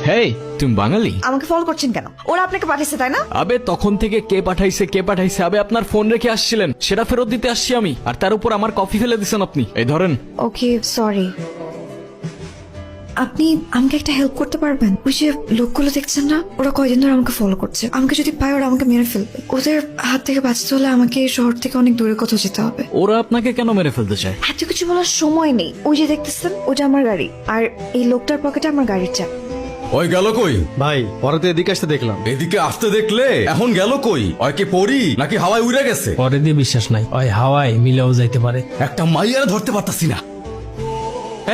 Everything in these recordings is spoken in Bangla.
হেই, তুমি বাঙালি? আমাকে ফলো করছেন কেন? ওরা আপনাকে পাঠিয়েছে তাই না? আবে তখন থেকে কে পাঠাইছে আবে আপনার ফোন রেখে আসছিলেন, সেটা ফেরত দিতে আসছি আমি। আর তার উপর আমার কফি ফেলে দিছেন আপনি। এই ধরেন। ওকে সরি। আপনি আমাকে একটা হেল্প করতে পারবেন? ওই যে লোকগুলো দেখছেন না, ওরা কয়দিন ধরে আমাকে ফলো করছে। আমাকে যদি পায় ওরা আমাকে মেরে ফেলবে। ওদের হাত থেকে বাঁচতে হলে আমাকে এই শহর থেকে অনেক দূরে কোথাও যেতে হবে। ওরা আপনাকে কেন মেরে ফেলতে চায়? এত কিছু বলার সময় নেই। ওই যে দেখতেছেন, ওটা আমার গাড়ি, আর এই লোকটার পকেটে আমার গাড়ির চাপ। ওই গেল কই? ভাই ওরা তো এদিকে আসতে দেখলাম। এদিকে আসতে দেখলে এখন গেল কই? ওই কি পড়ি নাকি হাওয়ায় উড়ে গেছে? পরে দিয়ে বিশ্বাস নাই, ওই হাওয়ায় মিলেও যাইতে পারে। একটা মাইয়ার ধরতে পারতাছি না।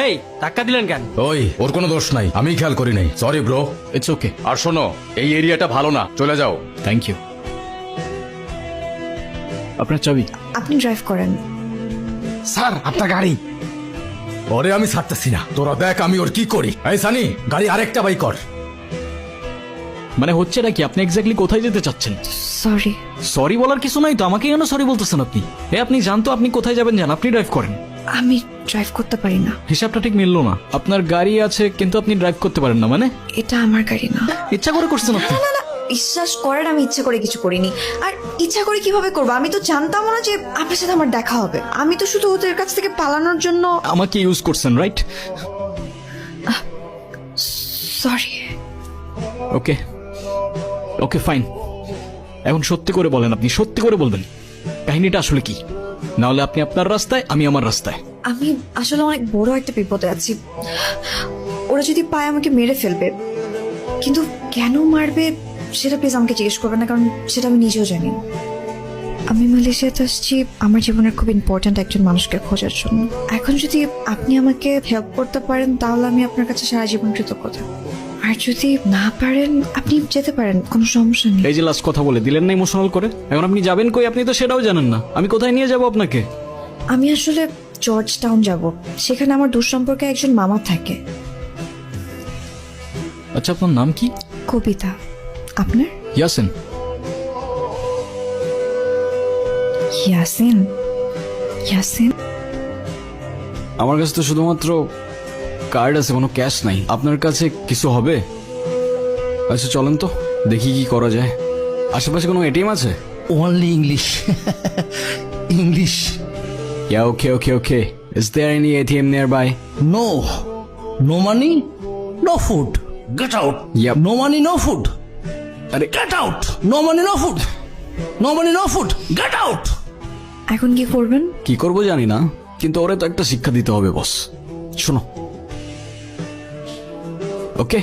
এই ধাক্কা দিলেন কেন? ওই ওর কোনো দোষ নাই, আমি খেয়াল করি নাই। Sorry bro. It's okay. আর শোনো, এই এরিয়াটা ভালো না, চলে যাও। Thank you. আপনার চাবি। আপনি ড্রাইভ করেন। স্যার আপনার গাড়ি। ওরে আমি ছাড়তেছি না, তোরা দেখ আমি ওর কি করি। এই সানি, গাড়ি আরেকটা বাই কর। মানে হচ্ছে নাকি আপনি এক্স্যাক্টলি কোথায় যেতে চাচ্ছেন? সরি। সরি বলার কিছু নাই তো, আমাকে কেন সরি বলতেছেন আপনি? আপনি জানতো আপনি কোথায় যাবেন, জান? আপনি ড্রাইভ করেন। আমি ড্রাইভ করতে পারি না। হিসাবটা ঠিক মিললো না। আপনার গাড়ি আছে কিন্তু আপনি ড্রাইভ করতে পারেন না, মানে? এটা আমার গাড়ি না। ইচ্ছা করে করছেন আপনি? না না, বিশ্বাস করেন আমি ইচ্ছা করে কিছু করিনি। আর ইচ্ছা করে কিভাবে করবো? আমি তো জানতাম না যে আপনার সাথে আমার দেখা হবে। আমি তো শুধু ওদের কাছ থেকে পালানোর জন্য। আমাকে ইউজ করছেন, রাইট? সরি। ওকে ওকে ফাইন। এখন সত্যি করে বলেন, আপনি সত্যি করে বলবেন কাহিনীটা আসলে কি? না হলে আপনি আপনার রাস্তায়, আমি আমার রাস্তায়। আমি আসলে অনেক বড় একটা বিপদে আছি। ওরা যদি পায় আমাকে মেরে ফেলবে। কিন্তু কেন মারবে সেটা প্লিজ আমাকে জিজ্ঞেস করবেন না, কারণ সেটা আমি নিজেও জানি না। আমি মালয়েশিয়াতে আসছি আমার জীবনের খুব ইম্পর্ট্যান্ট একজন মানুষকে খোঁজার জন্য। এখন যদি আপনি আমাকে হেল্প করতে পারেন তাহলে আমি আপনার কাছে সারা জীবন কৃতজ্ঞ থাকবো। আর যদি না পারেন আপনি যেতে পারেন, কোনো সমস্যা নেই। এই যে লাস্ট কথা বলে দিলেন না ইমোশনাল করে, এখন আপনি যাবেন কই? আপনি তো সেটাও জানেন না। আমি কোথায় নিয়ে যাব আপনাকে? আমি আসলে জর্জ টাউন যাব, সেখানে আমার দূর সম্পর্কে একজন মামা থাকে। আচ্ছা, আপনার নাম কি? কবিতা। আপনার? ইয়াসিন। ইয়াসিন? ইয়াসিন? আমার কাছে তো শুধুমাত্র কার্ড আছে, কোনো ক্যাশ নাই। আপনার কাছে কিছু হবে? আচ্ছা চলেন তো, দেখি কি করা যায়। আশেপাশে কোনো এটিএম আছে? Only English. English. Yeah, okay. Is there any ATM nearby? No, no money, no food, get out. Yep. No money, no food, আরে get out. No money, no food, no money, no food, get out. এখন কি করবেন? কি করবো জানি না, কিন্তু ওরে তো একটা শিক্ষা দিতে হবে বস। শোনো, ওকে?